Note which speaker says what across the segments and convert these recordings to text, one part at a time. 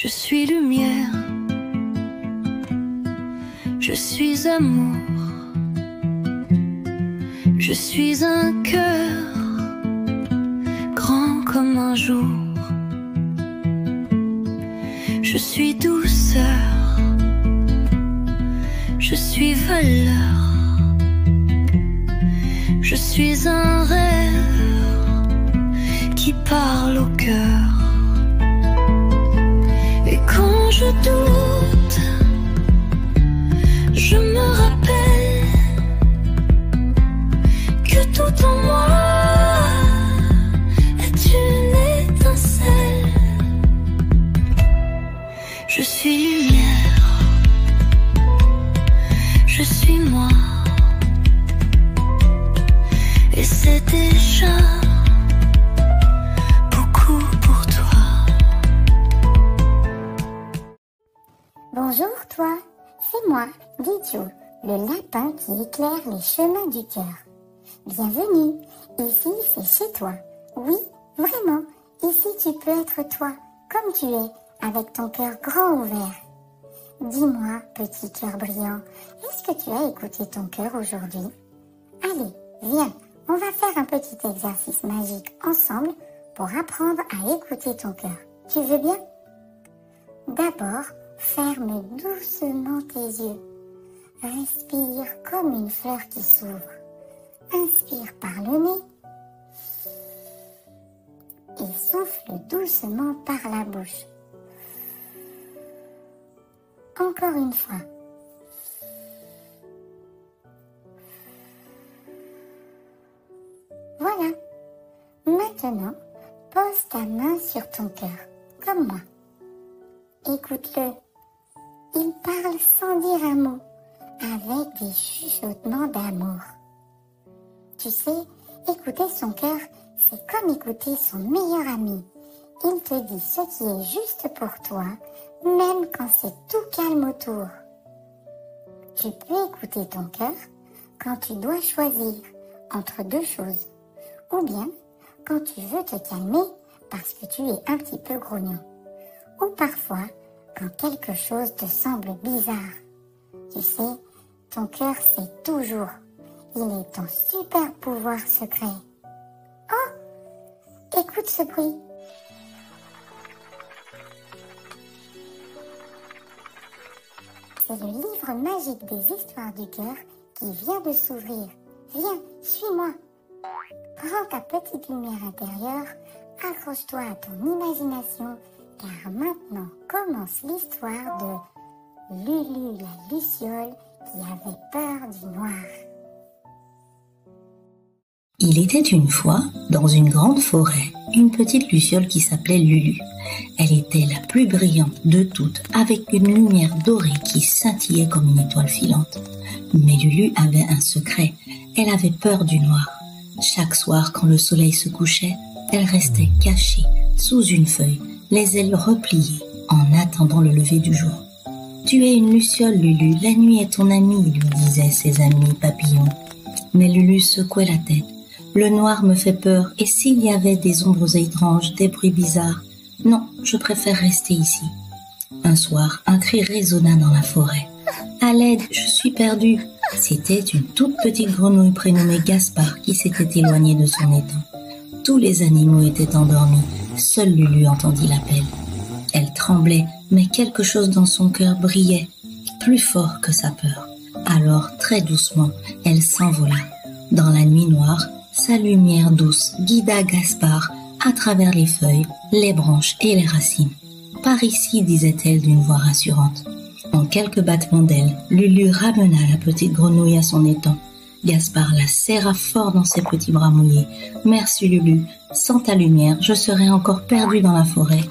Speaker 1: Je suis lumière, je suis amour, je suis un cœur grand comme un jour. Je suis douceur, je suis valeur, je suis un rêve qui parle au cœur. Et quand je doute, je me rappelle que tout en moi est une étincelle. Je suis lumière, je suis moi, et c'est déjà beaucoup pour toi.
Speaker 2: Bonjour toi, c'est moi, Didio, le lapin qui éclaire les chemins du cœur. Bienvenue, ici c'est chez toi. Oui, vraiment, ici tu peux être toi, comme tu es, avec ton cœur grand ouvert. Dis-moi, petit cœur brillant, est-ce que tu as écouté ton cœur aujourd'hui? Allez, viens, on va faire un petit exercice magique ensemble pour apprendre à écouter ton cœur. Tu veux bien? D'abord, ferme doucement tes yeux. Respire comme une fleur qui s'ouvre. Inspire par le nez et souffle doucement par la bouche. Encore une fois. Voilà. Maintenant, pose ta main sur ton cœur, comme moi. Écoute-le. Il parle sans dire un mot, avec des chuchotements d'amour. Tu sais, écouter son cœur, c'est comme écouter son meilleur ami. Il te dit ce qui est juste pour toi, même quand c'est tout calme autour. Tu peux écouter ton cœur quand tu dois choisir entre deux choses, ou bien quand tu veux te calmer parce que tu es un petit peu grognon, ou parfois quand quelque chose te semble bizarre. Tu sais, ton cœur sait toujours. Il est ton super pouvoir secret. Oh! Écoute ce bruit. C'est le livre magique des histoires du cœur qui vient de s'ouvrir. Viens, suis-moi. Prends ta petite lumière intérieure, accroche-toi à ton imagination, car maintenant commence l'histoire de Lulu la luciole qui avait peur du noir.
Speaker 3: Il était une fois, dans une grande forêt, une petite luciole qui s'appelait Lulu. Elle était la plus brillante de toutes, avec une lumière dorée qui scintillait comme une étoile filante. Mais Lulu avait un secret, elle avait peur du noir. Chaque soir, quand le soleil se couchait, elle restait cachée sous une feuille, les ailes repliées, en attendant le lever du jour. « Tu es une luciole, Lulu, la nuit est ton amie », lui disaient ses amis papillons. Mais Lulu secouait la tête. « Le noir me fait peur, et s'il y avait des ombres étranges, des bruits bizarres, non, je préfère rester ici. » Un soir, un cri résonna dans la forêt. « À l'aide, je suis perdue !» C'était une toute petite grenouille prénommée Gaspard qui s'était éloignée de son étang. Tous les animaux étaient endormis, seule Lulu entendit l'appel. Elle tremblait, mais quelque chose dans son cœur brillait, plus fort que sa peur. Alors, très doucement, elle s'envola. Dans la nuit noire, sa lumière douce guida Gaspard à travers les feuilles, les branches et les racines. « Par ici », disait-elle d'une voix rassurante. En quelques battements d'ailes, Lulu ramena la petite grenouille à son étang. Gaspard la serra fort dans ses petits bras mouillés. « Merci Lulu, sans ta lumière, je serais encore perdue dans la forêt. »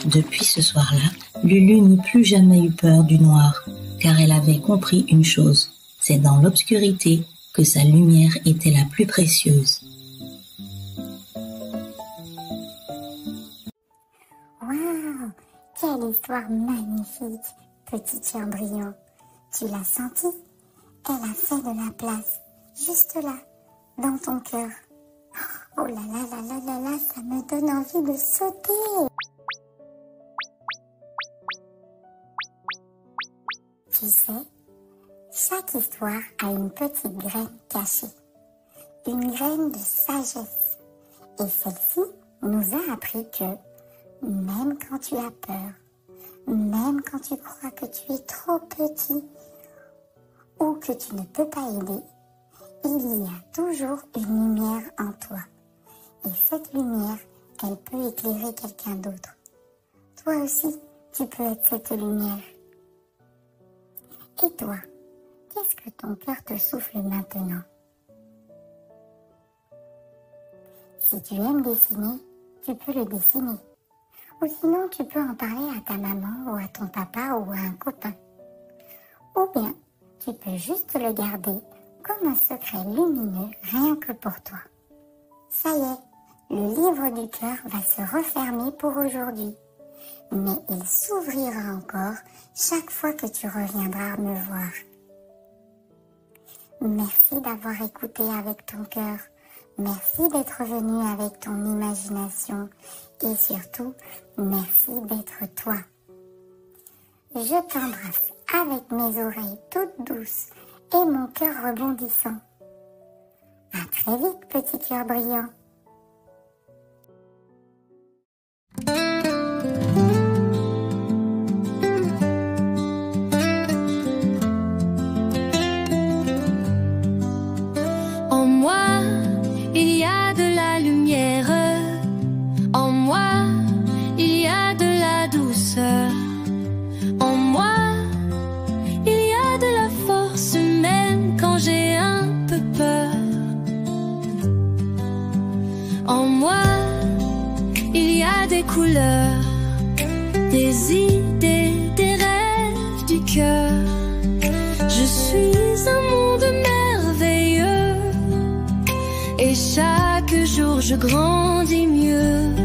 Speaker 3: Depuis ce soir-là, Lulu n'eut plus jamais eu peur du noir, car elle avait compris une chose, c'est dans l'obscurité que sa lumière était la plus précieuse.
Speaker 2: Waouh! Quelle histoire magnifique, petit cœur brillant. Tu l'as senti? Elle a fait de la place, juste là, dans ton cœur. Oh là là là là là là, ça me donne envie de sauter. Tu sais, chaque histoire a une petite graine cachée, une graine de sagesse. Et celle-ci nous a appris que même quand tu as peur, même quand tu crois que tu es trop petit ou que tu ne peux pas aider, il y a toujours une lumière en toi. Et cette lumière, elle peut éclairer quelqu'un d'autre. Toi aussi, tu peux être cette lumière. Et toi, qu'est-ce que ton cœur te souffle maintenant? Si tu aimes dessiner, tu peux le dessiner. Ou sinon, tu peux en parler à ta maman ou à ton papa ou à un copain. Ou bien, tu peux juste le garder comme un secret lumineux rien que pour toi. Ça y est, le livre du cœur va se refermer pour aujourd'hui. Mais il s'ouvrira encore chaque fois que tu reviendras me voir. Merci d'avoir écouté avec ton cœur. Merci d'être venu avec ton imagination. Et surtout, merci d'être toi. Je t'embrasse avec mes oreilles toutes douces et mon cœur rebondissant. À très vite, petit cœur brillant.
Speaker 1: En moi, il y a de la lumière. En moi, il y a de la douceur. En moi, il y a de la force même quand j'ai un peu peur. En moi, il y a des couleurs, des idées, des rêves du cœur. Je suis un monde merveilleux et chaque jour je grandis mieux.